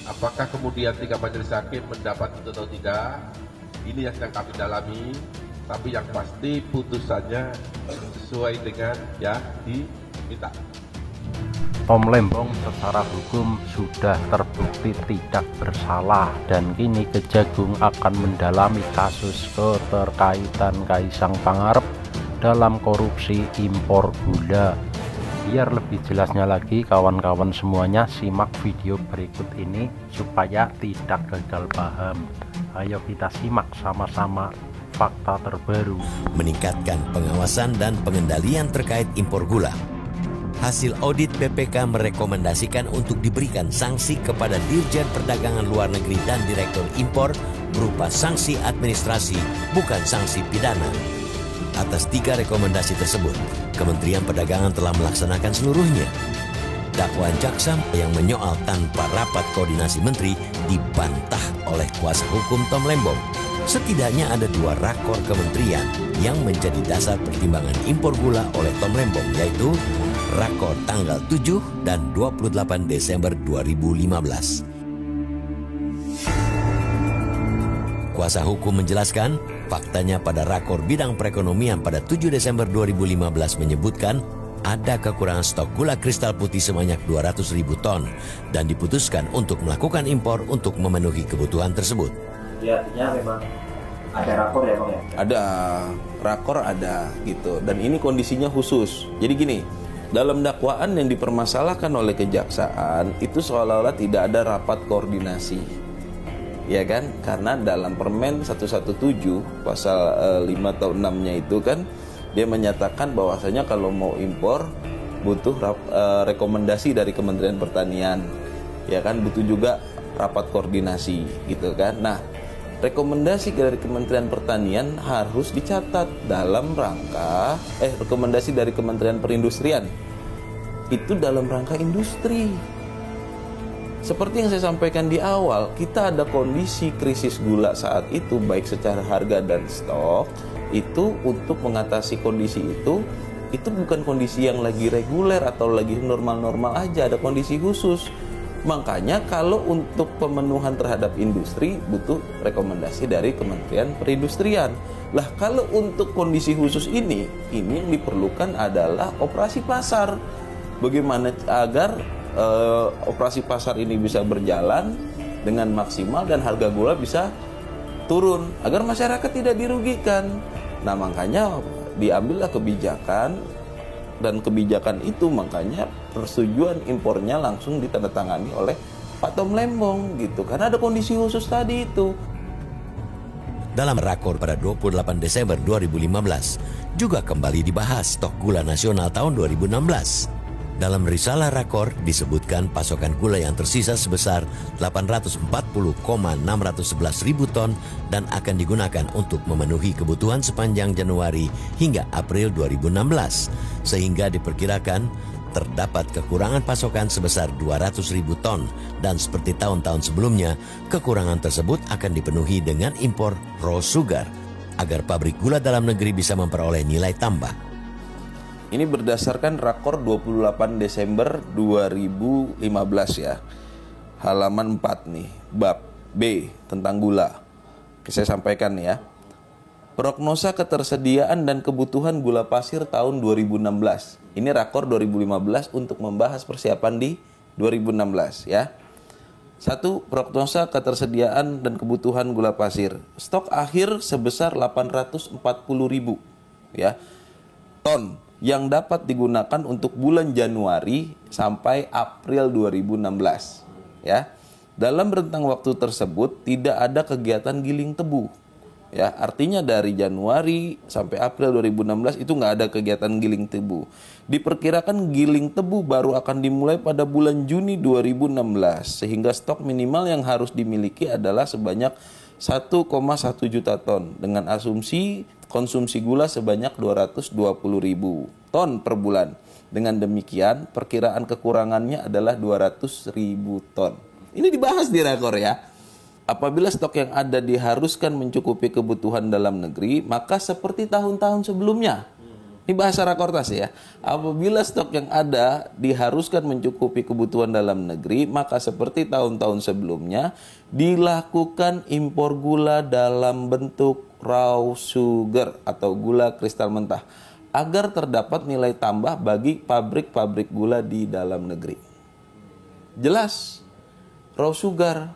Apakah kemudian 3 majelis hakim mendapat itu atau tidak, ini yang sedang kami dalami. Tapi yang pasti putusannya sesuai dengan yang diminta. Tom Lembong secara hukum sudah terbukti tidak bersalah dan kini Kejagung akan mendalami kasus keterkaitan Kaisang Pangarep dalam korupsi impor gula. Biar lebih jelasnya lagi kawan-kawan semuanya, simak video berikut ini supaya tidak gagal paham. Ayo kita simak sama-sama fakta terbaru. Meningkatkan pengawasan dan pengendalian terkait impor gula. Hasil audit BPK merekomendasikan untuk diberikan sanksi kepada Dirjen Perdagangan Luar Negeri dan Direktur Impor berupa sanksi administrasi, bukan sanksi pidana. Atas 3 rekomendasi tersebut, Kementerian Perdagangan telah melaksanakan seluruhnya. Dakwaan jaksa yang menyoal tanpa rapat koordinasi menteri dibantah oleh kuasa hukum Tom Lembong. Setidaknya ada 2 rakor kementerian yang menjadi dasar pertimbangan impor gula oleh Tom Lembong, yaitu rakor tanggal 7 dan 28 Desember 2015. Kuasa hukum menjelaskan, faktanya pada rakor bidang perekonomian pada 7 Desember 2015 menyebutkan ada kekurangan stok gula kristal putih sebanyak 200.000 ton dan diputuskan untuk melakukan impor untuk memenuhi kebutuhan tersebut. Ya, artinya memang ada rakor ya Bang ya? Ada, rakor ada gitu. Dan ini kondisinya khusus. Jadi gini, dalam dakwaan yang dipermasalahkan oleh kejaksaan itu seolah-olah tidak ada rapat koordinasi. Ya kan? Karena dalam Permen 117 pasal 5 atau 6-nya itu kan dia menyatakan bahwasanya kalau mau impor butuh rekomendasi dari Kementerian Pertanian. Ya kan, butuh juga rapat koordinasi gitu kan. Nah, rekomendasi dari Kementerian Pertanian harus dicatat dalam rangka rekomendasi dari Kementerian Perindustrian itu dalam rangka industri. Seperti yang saya sampaikan di awal, kita ada kondisi krisis gula saat itu baik secara harga dan stok. Itu untuk mengatasi kondisi itu bukan kondisi yang lagi reguler atau lagi normal-normal aja, ada kondisi khusus. Makanya kalau untuk pemenuhan terhadap industri butuh rekomendasi dari Kementerian Perindustrian. Lah kalau untuk kondisi khusus ini yang diperlukan adalah operasi pasar. Bagaimana agar operasi pasar ini bisa berjalan dengan maksimal dan harga gula bisa turun agar masyarakat tidak dirugikan. Nah makanya diambillah kebijakan. Dan kebijakan itu makanya persetujuan impornya langsung ditandatangani oleh Pak Tom Lembong gitu. Karena ada kondisi khusus tadi itu. Dalam rakor pada 28 Desember 2015 juga kembali dibahas stok gula nasional tahun 2016. Dalam risalah rakor disebutkan pasokan gula yang tersisa sebesar 840,611 ribu ton dan akan digunakan untuk memenuhi kebutuhan sepanjang Januari hingga April 2016. Sehingga diperkirakan terdapat kekurangan pasokan sebesar 200 ribu ton dan seperti tahun-tahun sebelumnya, kekurangan tersebut akan dipenuhi dengan impor raw sugar agar pabrik gula dalam negeri bisa memperoleh nilai tambah. Ini berdasarkan rakor 28 Desember 2015 ya. Halaman 4 nih, bab B tentang gula. Saya sampaikan ya. Prognosa ketersediaan dan kebutuhan gula pasir tahun 2016. Ini rakor 2015 untuk membahas persiapan di 2016 ya. 1. Prognosa ketersediaan dan kebutuhan gula pasir. Stok akhir sebesar 840.000 ya ton yang dapat digunakan untuk bulan Januari sampai April 2016 ya. Dalam rentang waktu tersebut tidak ada kegiatan giling tebu ya, artinya dari Januari sampai April 2016 itu nggak ada kegiatan giling tebu. Diperkirakan giling tebu baru akan dimulai pada bulan Juni 2016 sehingga stok minimal yang harus dimiliki adalah sebanyak 1,1 juta ton dengan asumsi konsumsi gula sebanyak 220.000 ton per bulan. Dengan demikian, perkiraan kekurangannya adalah 200.000 ton. Ini dibahas di rakor ya. Apabila stok yang ada diharuskan mencukupi kebutuhan dalam negeri, maka seperti tahun-tahun sebelumnya, Ini bahasa Rakortas ya. Apabila stok yang ada diharuskan mencukupi kebutuhan dalam negeri, maka seperti tahun-tahun sebelumnya dilakukan impor gula dalam bentuk raw sugar atau gula kristal mentah agar terdapat nilai tambah bagi pabrik-pabrik gula di dalam negeri. Jelas, raw sugar